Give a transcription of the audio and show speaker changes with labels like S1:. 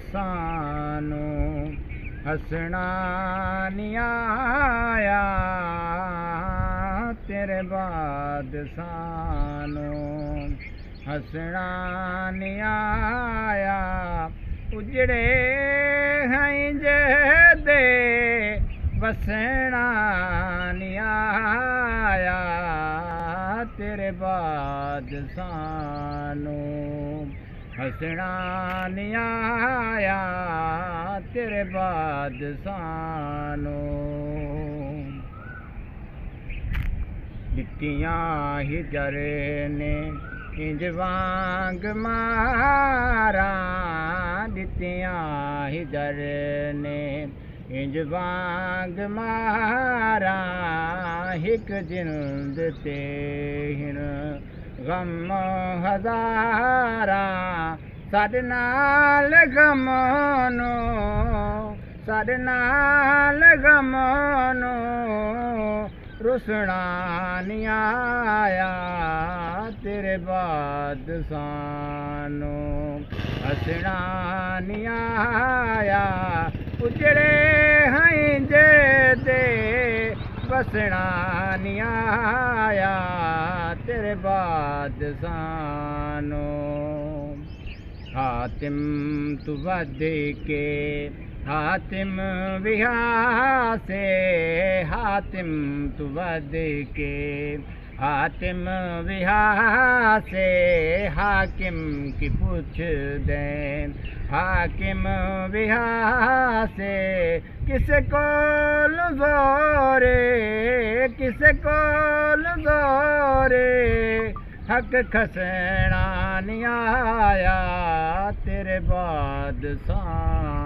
S1: सानू हसना नहीं आया, तेरे बाद सानू हसना नहीं आया। उजड़े हैं जे बसना नहीं आया, तेरे बाद सानू हसना नहीं आया, तेरे बाद सानू। दित्तियां हिजर ने इंज वांग मारा, दित्तियां हिजर ने इंज वांग मारा। हिक जिंद ते हिन गम हज़ारा, साडे नाल गम नो, साडे नाल गम नो रुसना नहीं आया, तेरे बाद सानू हसना नहीं आया। उजड़े हैं जे बसना नहीं आया, तेरे बाद सानू। हातिम तू वध के हातिम विहासे, हातिम तू वध के हातिम विहासे। हाकिम की पूछ दे हाकिम विहासे, किस कोल ज़ोरे किस कोल ज़ोरे। हक खसना नहीं आया, तेरे बाद सानू।